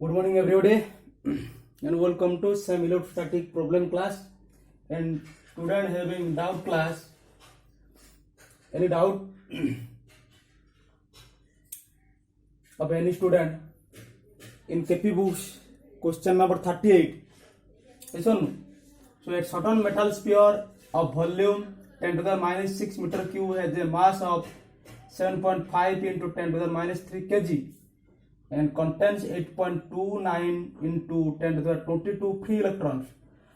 Good morning everybody and welcome to some electrostatic problem class and student having doubt class. Any doubt of any student in KP books question number 38. Listen. So a certain metal sphere of volume 10 to the minus 6 meter cube has a mass of 7.5 into 10 to the minus 3 kg and contains 8.29 into 10 to the 22 free electrons.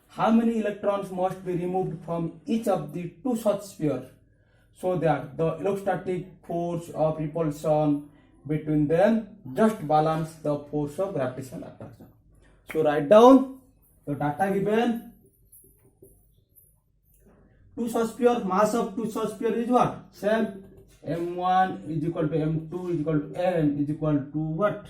How many electrons must be removed from each of the two such spheres so that the electrostatic force of repulsion between them just balance the force of gravitational attraction? So write down the data given. Two such sphere, mass of two such sphere is what? Same. M1 is equal to M2 is equal to M is equal to what?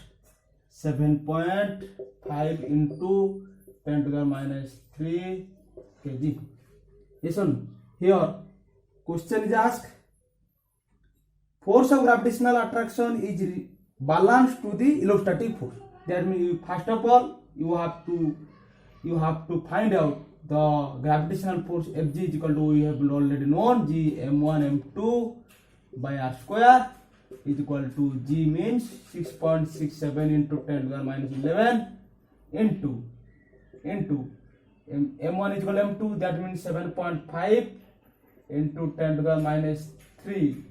7.5 into 10 to the minus 3 kg. Listen, here question is asked. Force of gravitational attraction is balanced to the electrostatic force. That means first of all you have to find out the gravitational force Fg is equal to, we have already known, G M1 M2 by R square is equal to G means 6.67 into 10 to the minus 11 into M1 is equal to M2, that means 7.5 into 10 to the minus 3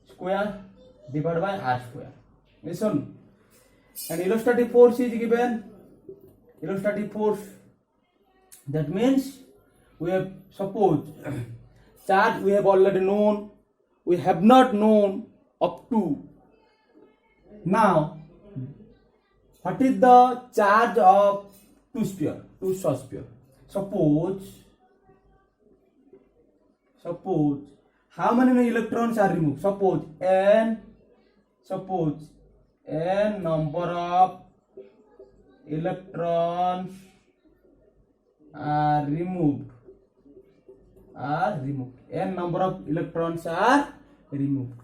square divided by R square. Listen, and electrostatic force is given. Electrostatic force, that means we have, suppose charge we have already known, we have not known up to now. What is the charge of two such sphere? Suppose how many electrons are removed? Suppose n number of electrons are removed. N number of electrons are removed.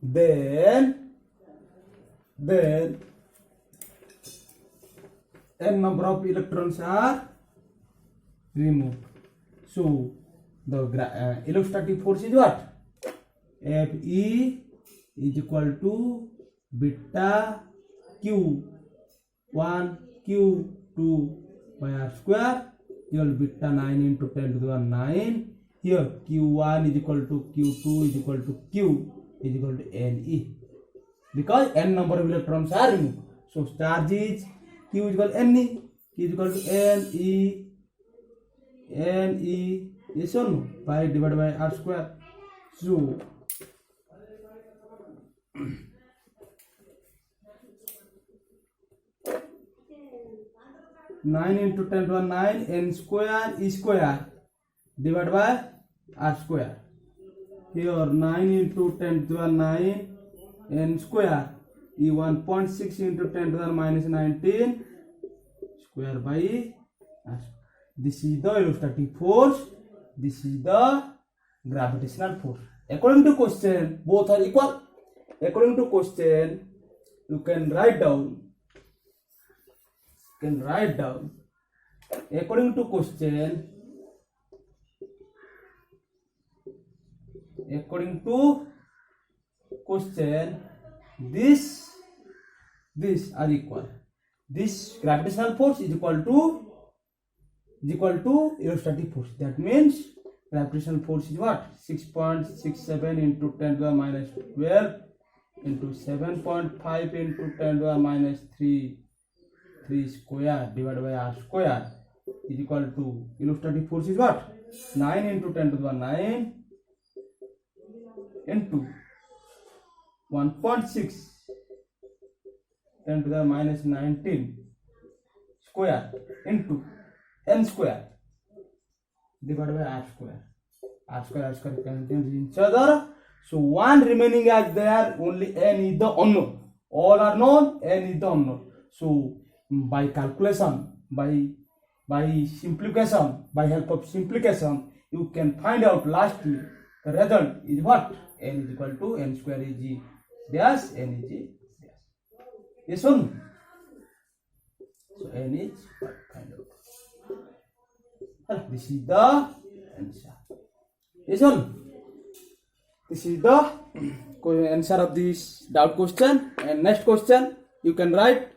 Then n number of electrons are removed. So the electrostatic force is what? Fe is equal to beta Q1 Q2 by R square equal to beta 9 into 10 to the 9. Here Q1 is equal to Q2 is equal to Q is equal to Ne, because n number of electrons are removed. So charge is Q is equal to Ne, Q is equal to Ne is on pi divided by R square. So 9 into 10 to the 9 n square e square divided by R square. Here 9 into 10 to the 9 n square is 1.6 into 10 to the minus 19 square by R. This is the electrostatic force. This is the gravitational force. According to question, both are equal. According to question, you can write down. According to question, this are equal. This gravitational force is equal to electrostatic force. That means gravitational force is what? 6.67 into 10 to the minus 12 into 7.5 into 10 to the minus 3 square divided by R square is equal to, electrostatic force is what? 9 into 10 to the 9 into 1.6 10 to the minus 19 square into n square divided by R square. R square contains each other. So one remaining as there, only n is the unknown. All are known, n is the unknown. So by calculation, by simplification, by help of simplification, you can find out lastly the result is what? N is equal to n square is g dash, n is g dash. Yes or no? So n is what kind of. This is the answer. Yes, one. This is the answer of this doubt question. And next question you can write.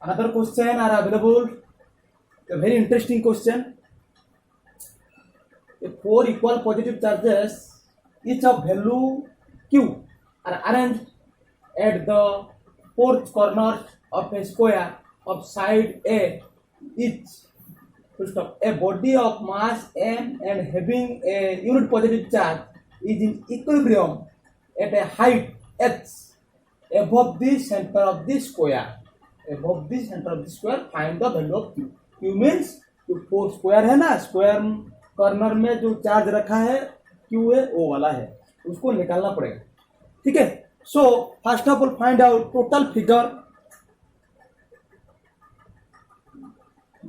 Another question are available. A very interesting question. If four equal positive charges, each of value q, are arranged at the fourth corner of a square of side A, each a body of mass m and having a unit positive charge is in equilibrium at a height h above the center of the square. Above the center of the square, find the value of q. q means जो four square है ना, square corner में जो charge रखा है q है वो वाला है, उसको निकालना पड़ेगा. ठीक है. So first of all find out total figure.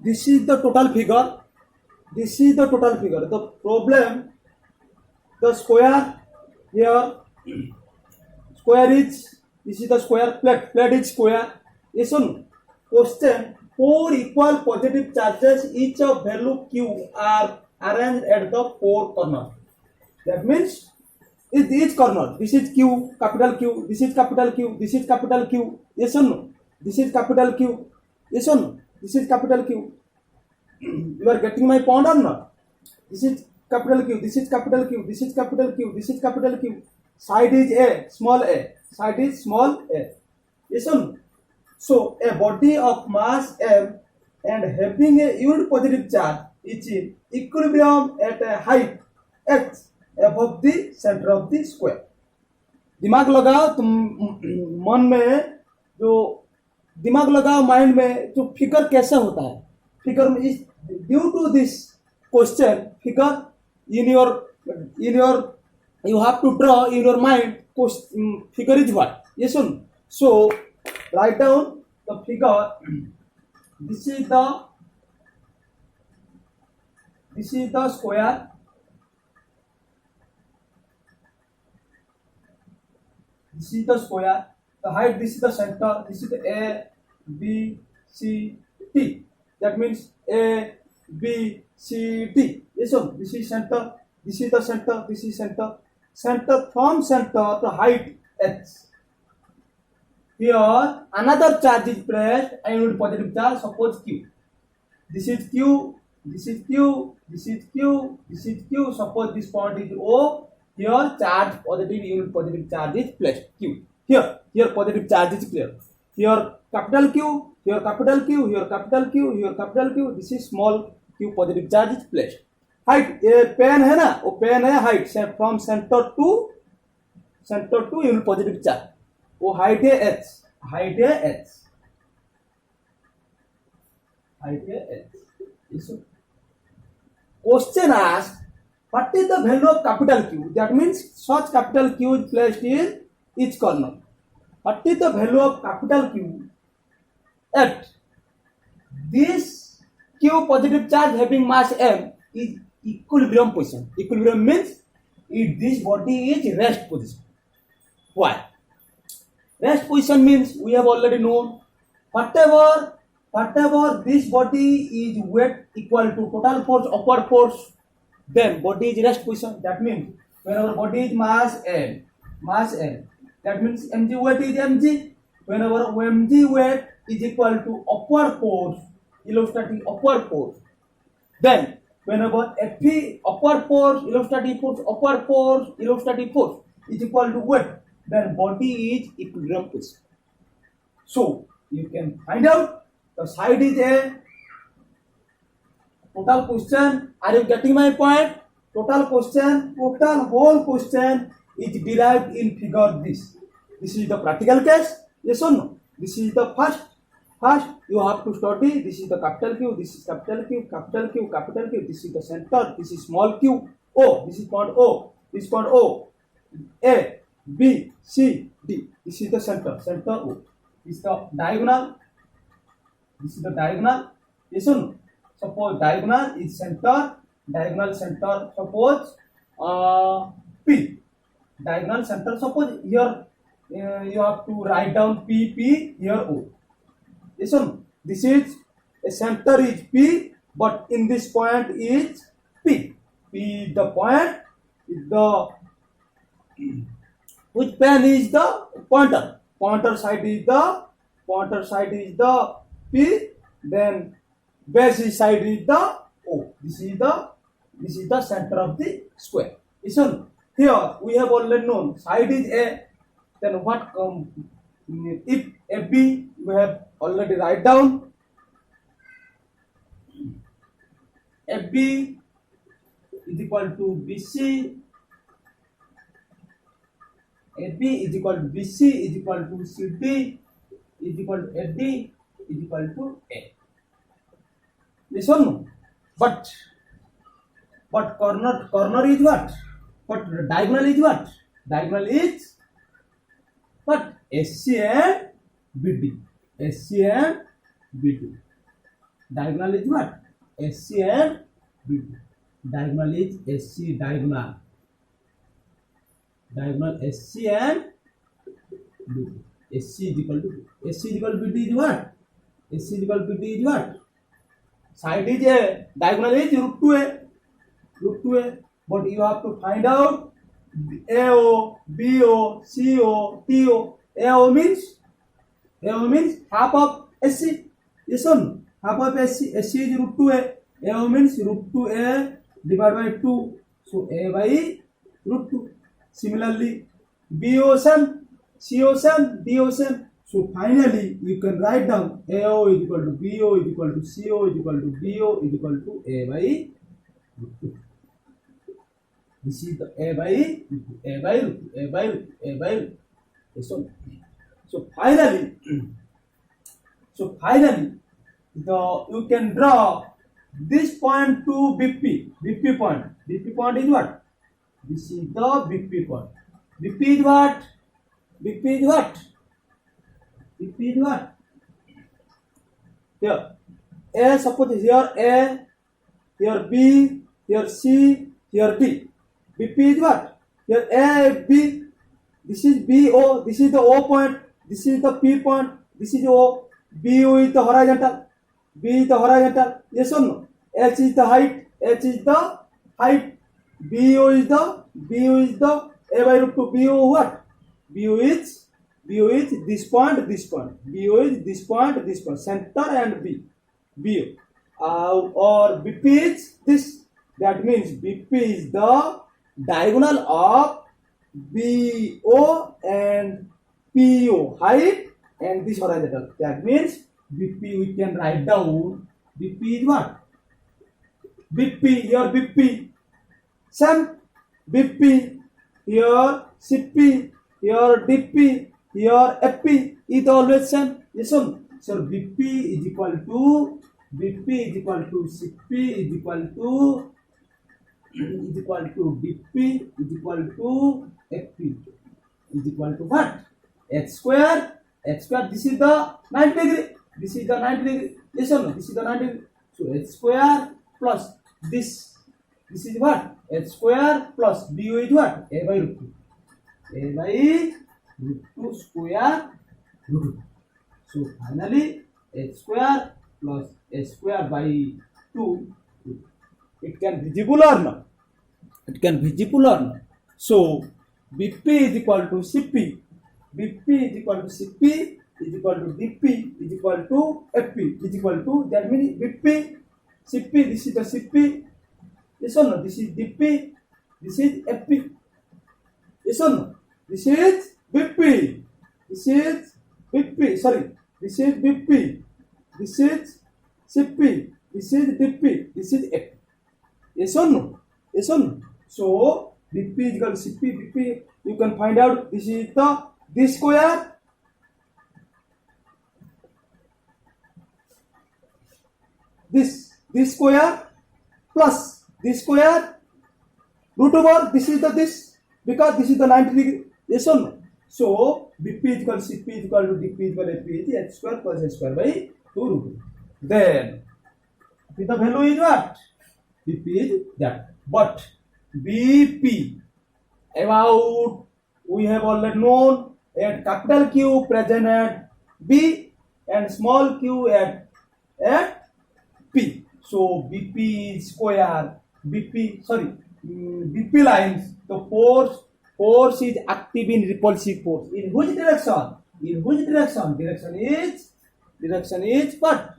This is the total figure. This is the total figure. The problem, the square here, square is, this is the square, plate is square. Listen, question, four equal positive charges, each of value q are arranged at the four corner. That means, is each corner, this is q, capital Q, this is capital Q, this is capital Q. Yes or no? This is capital Q. Yes or no? This is capital Q. You are getting my point or not? This is capital Q, this is capital Q, this is capital Q, this is capital Q. Side is A, small a. Side is small a. Yes or no? So, a body of mass m and having a unit positive charge is in equilibrium at a height h above the center of the square. दिमाग लगाओ तुम मन में, जो दिमाग लगाओ mind में, जो फिगर कैसे होता है. फिगर में is due to this question, figure in your you have to draw in your mind figure is what. Yes or no? So write down the figure. This is the square. This is the square. The height, this is the center. This is the A, B, C, T. That means A, B, C, T. Yes or no? This is center. This is the center. This is center. Center, from center to height h. Here another charge is placed, a unit positive charge, suppose q. This is q, this is q, this is q, this is q. Suppose this point is O. Here charge positive, unit positive charge is placed q. Here positive charge is clear. Here capital Q, here capital Q, here capital Q, here capital Q. This is small q, positive charge is placed. Height, ये pen है ना, वो pen है height से from centre to unit positive charge, वो height है h. Height है h. Question asked what is the value of capital Q. That means such capital Q is placed in each corner. What is the value of capital Q at this Q positive charge having mass m is equilibrium position. Equilibrium means if this body is rest position. Why? Rest position means we have already known whatever this body is weight equal to total force, upward force, then body is rest position. That means whenever body is mass m, that means mg weight is mg. Whenever mg weight is equal to upward force, electrostatic upward force, then whenever F upward force, electrostatic force, upward force, electrostatic force is equal to weight, then body is equilibrium position. So you can find out the side is A. Total question, are you getting my point? Total whole question is derived in figure this. This is the practical case. Yes or no? This is the first you have to study. This is the capital Q, this is capital Q, capital Q, capital Q. This is the center, this is small q. O, this is point O, this is point O. A, B, C, D. This is the center O. This is the diagonal. Yes or no? Suppose diagonal is center. Suppose P. Diagonal center. Suppose here you have to write down P here O. Listen, this is a center is P, but in this point is P. P the point is the which pen is the pointer. Pointer side is the P. Then base side is the O. This is the center of the square. Listen, here we have already known side is A. Then what if AB we have already write down. AB is equal to BC. AB is equal to BC is equal to CD is equal to AD is equal to A. Listen, but corner is what? But diagonal is what? Diagonal is what? SC and BD. SC and BD. Diagonal is what? SC and BD. Diagonal is SC diagonal. Diagonal SC and BD. SC is equal to BD is what? SC is equal to BD is what? Side is A, diagonal is root 2A. Root 2A. But you have to find out AO, BO, CO, TO. AO means half of SC. Yes or no? Half of SC. SC is root 2A. AO means root 2A divided by 2. So A by root 2. Similarly, BO same, CO same, DO same. So finally, you can write down AO is equal to BO is equal to CO is equal to DO is equal to A by root 2. This is the A by root 2. So finally, you can draw this point to BP. BP point. BP point is what? This is the BP point. BP is what? BP is what? BP is what? Here. A, suppose here A, here B, here C, here D. BP is what? Here A, B. This is BO. This is the O point. This is the P point. This is O. BO is the horizontal. B is the horizontal. Yes or no? H is the height. H is the height. BO is the A by root 2. BO what? BO is this point. BO is this point. Center and B. BO. Or BP is this. That means BP is the diagonal of BO and PO, height and this horizontal. That means BP we can write down. BP is what? BP, here BP. Same BP, here CP, here DP, here FP is always same. Yes or no? So BP is equal to CP is equal to DP is equal to FP is equal to what? H square. This is the 90 degree. This is the 90 degree. Yes or no? This is the 90 degree. So H square plus this. This is what? H square plus BO is what? A by root 2. A by root 2 square root 2. So finally, H square plus H square by 2. It can be visible or not? It can be visible or not? So BP is equal to CP. BP is equal to CP is equal to DP is equal to FP is equal to, that means BP, CP, this is the CP. Yes or no? This is DP. This is FP. Yes or no? This is BP. This is BP. Sorry. This is BP. This is CP. This is DP. This is FP. Yes or no? Yes or no? So BP is equal to CP. BP. You can find out this is this square. This square plus this square root over this is this, because this is the 90 degree. Yes or no? So BP is equal to CP is equal to DP is equal to FP is H square plus H square by 2 root. Then the value is what? BP is that. But BP, about we have already known and capital Q present at B and small q at P. So BP is square. BP lines. The force is active in repulsive force. In which direction? In which direction? Direction is what?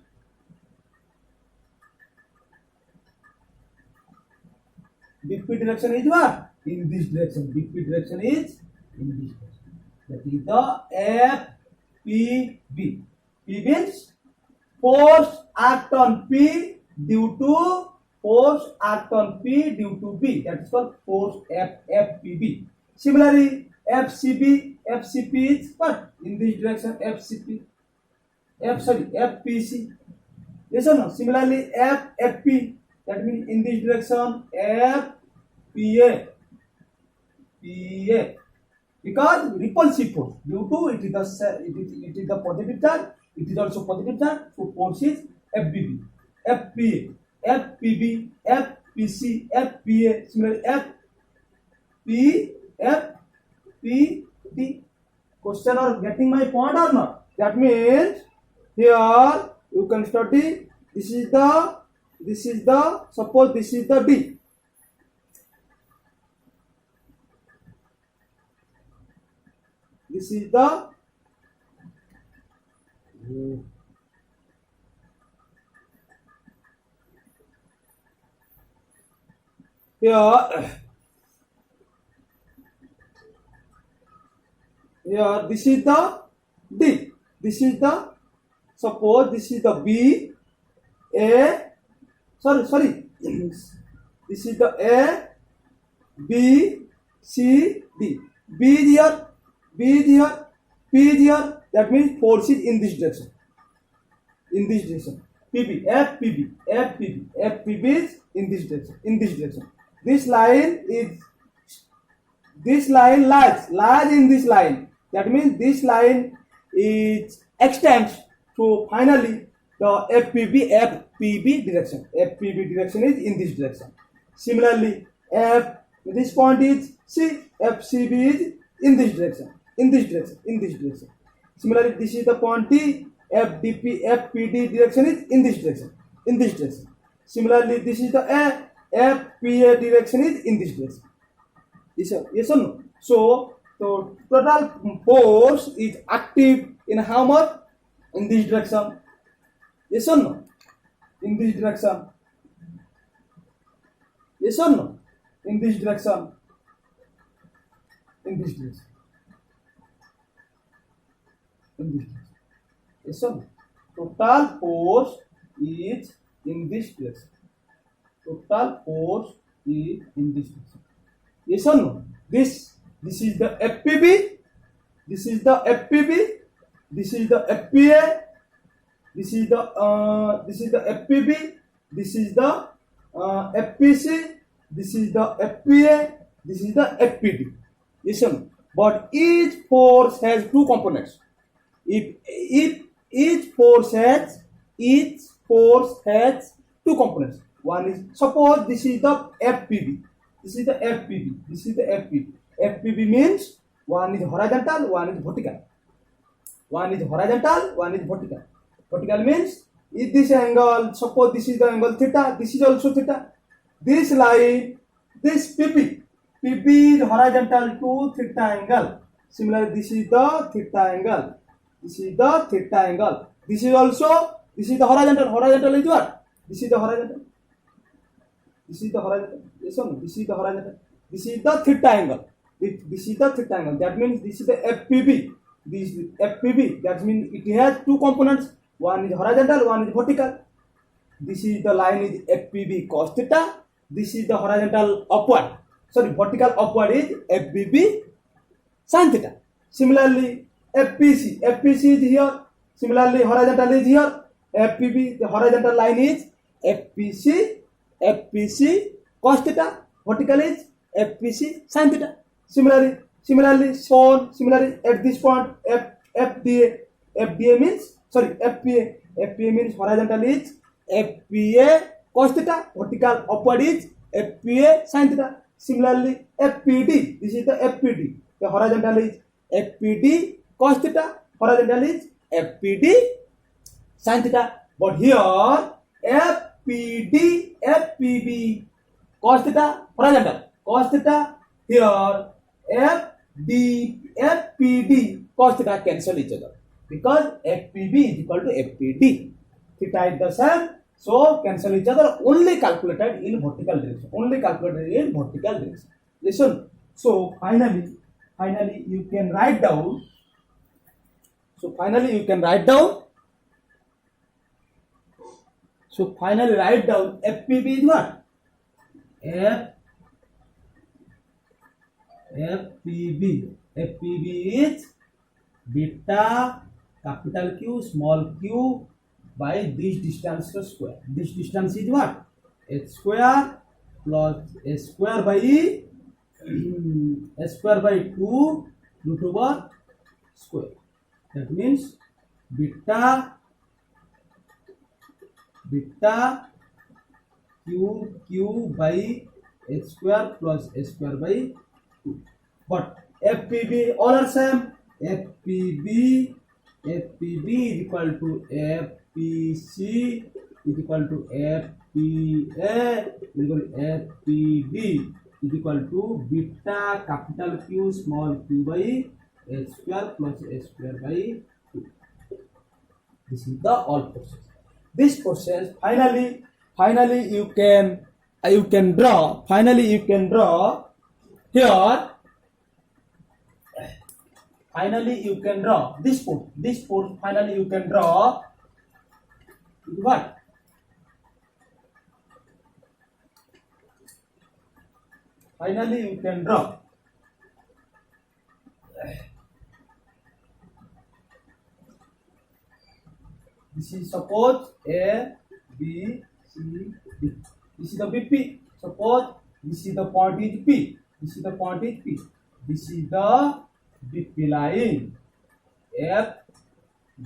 BP direction is what? In this direction. BP direction is in this direction. That is the FPB. P means force act on P due to force act on P due to B. That is called force FPB. Similarly, FCP is what? In this direction, FPC. Yes or no? Similarly, FP, that means in this direction, FPA. Because repulsive force due to it is the positive charge, it is also positive charge, so force is FBB, FPA, FPB, FPC, FPA, similarly FPD. Question or getting my point or not? That means here you can study. This is the suppose this is the D. This is the here this is the D. This is the suppose this is the B A sorry this is the A B C D. B is here, B is here, P is here. That means force is in this direction. In this direction. FPB is in this direction. This line lies in this line. That means this line is extends to finally the FPB direction. FPB direction is in this direction. Similarly, this point is C. FCB is in this direction. Similarly, this is the point T. FPD direction is in this direction. Similarly, this is the A. FPA direction is in this direction. Yes or no? So total force is active in how much? In this direction. Yes or no? In this direction. Yes or no? In this direction. Yes or no? Total force is in this direction. Yes or no? This is the FPB. This is the FPA. This is the FPB. This is the FPC. This is the FPA. This is the FPD. Yes or no? But each force has two components. If each force has two components. One is, suppose this is the FPB. This is the FPB. FPB means one is horizontal, one is vertical. Vertical means if this angle, suppose this is the angle theta, this is also theta. This line, this PB is horizontal to theta angle. Similarly, this is the theta angle. This is the horizontal. Horizontal is what? This is the horizontal. Yes or no? This is the horizontal. This is the theta angle. That means this is the FPB. This is FPB. That means it has two components. One is horizontal, one is vertical. This is the line is FPB cos theta. This is the horizontal upward. Vertical upward is FPB sin theta. Similarly, FPC is here. Similarly, horizontal is here. FPB, the horizontal line is FPC cos theta. Vertical is FPC sin theta. Similarly at this point, FPA means horizontal is FPA cos theta. Vertical upward is FPA sin theta. Similarly, FPD, this is the FPD. The horizontal is FPD cos theta, horizontal is FPD sin theta. But here FPB cos theta horizontal, cos theta, here FPD cos theta cancel each other because FPB is equal to FPD. Theta is the same, so cancel each other. Only calculated in vertical direction. Only calculated in vertical direction. Listen. So finally you can write down. So finally write down FPB is what? FPB is beta capital Q small q by this distance square. This distance is what? H square plus S square by S square by 2 root over square. That means beta q by H square plus S square by 2. But FPB all are same. FPB is equal to FPC is equal to FPA is equal to FPB is equal to beta capital Q small q by H square plus S square by 2. This is the all process. This process finally you can draw. Finally you can draw here. Finally you can draw this port. Finally you can draw what? Finally you can draw this is suppose A, B, C, D. This is the BP. Suppose this is the point is P. This is the point is P. This is the BP line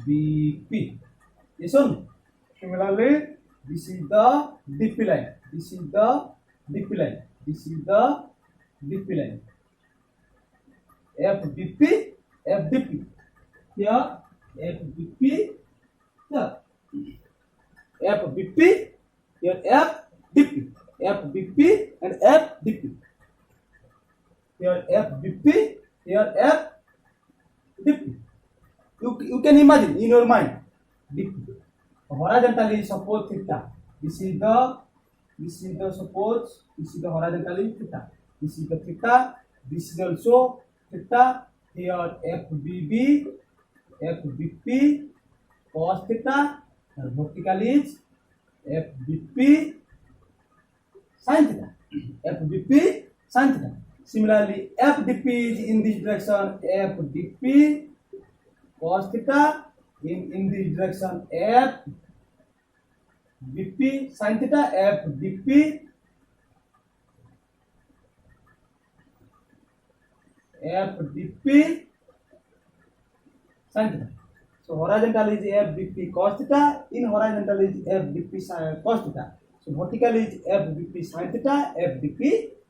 FBP. Listen. Similarly, this is the DP line. This is the DP line. This is the DP line. FBP, FDP. Here FBP. Here FBP, here FDP, FBP and FDP. Here FBP, here FDP. You can imagine in your mind. DP. Horizontally suppose theta. This is the suppose. This is the horizontally theta. This is the theta. This is also theta. Here FBB, FBP. Cos theta and vertical is FBP sin theta. FBP sin theta. Similarly, FDP is in this direction FDP cos theta, in this direction FBP sin theta, FDP sin theta. So horizontal is FBP cos theta, in horizontal is FBP sin cos theta. So vertical is FBP sin theta, FBP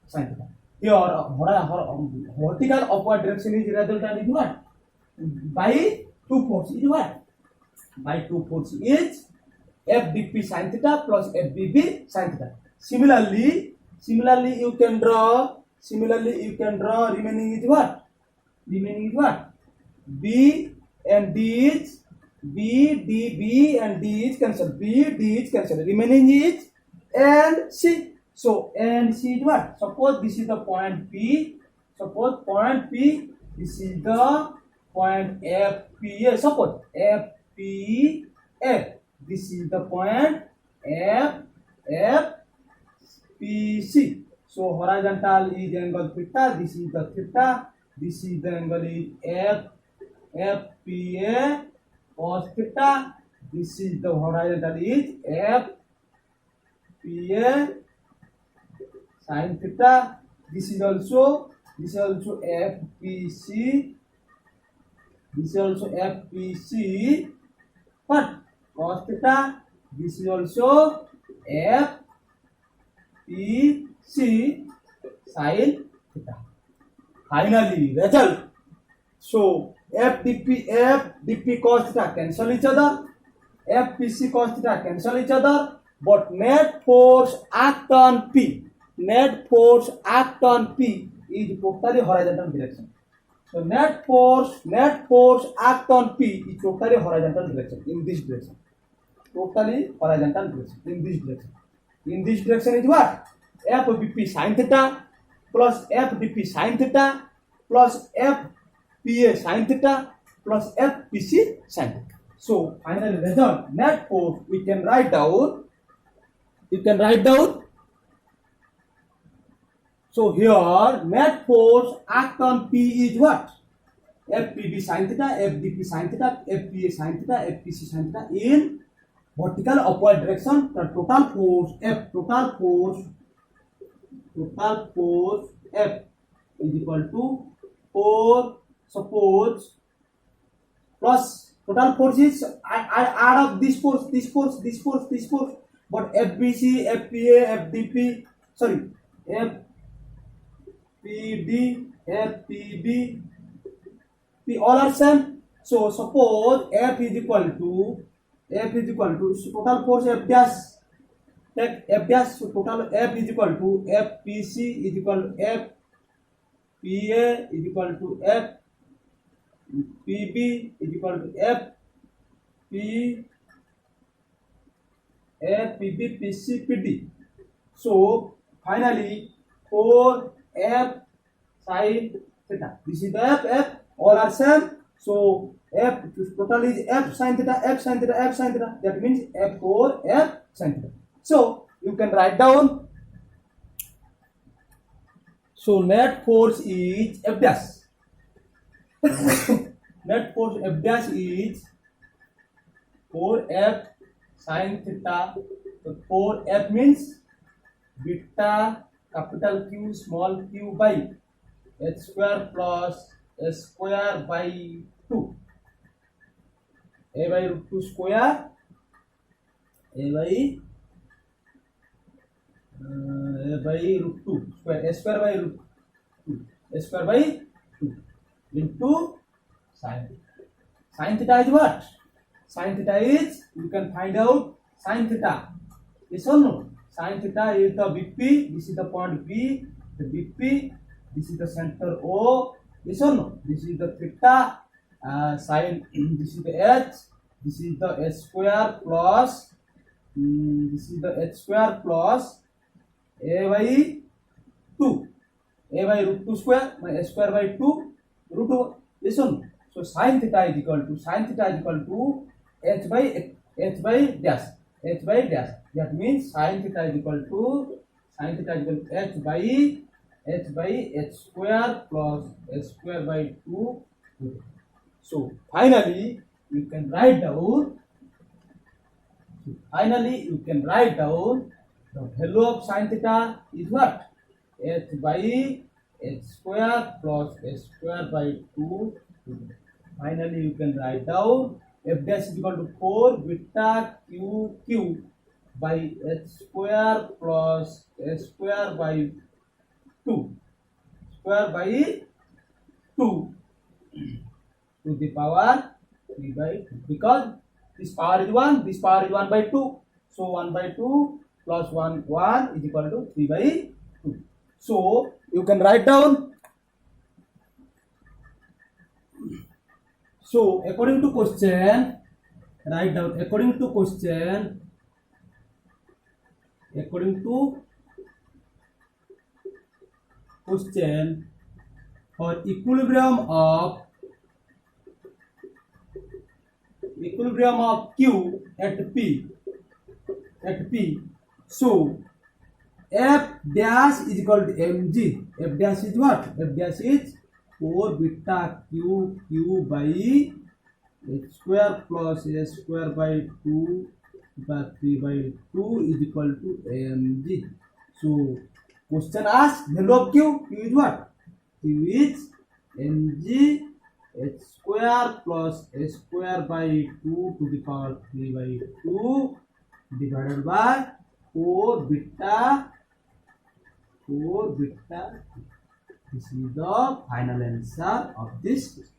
sin theta. Here vertical upward direction is resultant is what? By 2 force is what? By 2 force is FBP sin theta plus FBB sin theta. Similarly you can draw remaining is what? Remaining is what? B and D is B and D is cancelled. B, D is cancelled. Remaining is and C. So and C is what? Suppose this is the point P. Suppose point P. This is the point FPA. Suppose FPA. This is the point FPC. So horizontal is angle theta. This is the theta. This is the angle is FPA cos theta. This is the horizontal is FPA sin theta. This is also FPC. This is also FPC but cos theta. This is also FPC sin theta. Finally result. So FDP cos theta cancel each other, FPC cos theta cancel each other, but net force act on P is totally horizontal direction. So net force act on P is totally horizontal direction, in this direction, totally horizontal direction, in this direction. In this direction is what? FBP sin theta plus FDP sin theta plus FPA sin theta plus FPC sin theta. So final result, net force we can write down. So here net force act on P is what? FPB sin theta, FDP sin theta, FPA sin theta, FPC sin theta in vertical upward direction. The total force F is equal to 4, suppose, plus total force is add up this force, but FBC, FPA, FDP, sorry, FPB, P all are same. So suppose F is equal to total force F dash. Take F dash, so total F is equal to FPC is equal to FPA is equal to FPB is equal to FPB, PC, PD. So finally 4F sin theta. This is the F, all are same. So F total is F sin theta. That means F4 F sin theta. So you can write down. So net force is F dash. Net force F dash is 4F sin theta. So 4F means beta capital Q small q by h square plus s square by 2. A by root 2 square. A by root 2 square. S square by root 2. S square by 2 into sin theta. Sin theta is what? Sin theta is, you can find out sin theta. Yes or no? Sin theta is the BP. This is the point B. The BP. This is the center O. Yes or no? This is the theta. Sin. This is the H. This is the H square plus. This is the H square plus A by 2. A by root 2 square. My H square by 2 root 2. Yes or no? So sin theta is equal to H by dash. That means sin theta is equal to H by H square plus H square by 2. So finally you can write down. The value of sin theta is what? H by H square plus H square by 2. Finally you can write down F dash is equal to 4 beta q by H square plus H square by 2 to the power 3 by 2, because this power is 1, this power is 1 by 2. So 1 by 2 plus 1 is equal to 3 by 2. So you can write down. So according to question, write down according to question for equilibrium of Q at P. So F dash is equal to mg. F dash is what? F dash is 4 beta q by h square plus s square by 2 by 3 by 2 is equal to mg. So question asks value of q. Q is what? Q is mg h square plus s square by 2 to the power 3 by 2 divided by 4 beta. This is the final answer of this question.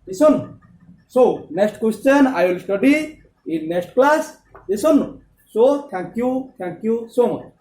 Listen. So next question I will study in next class. Listen. So thank you so much.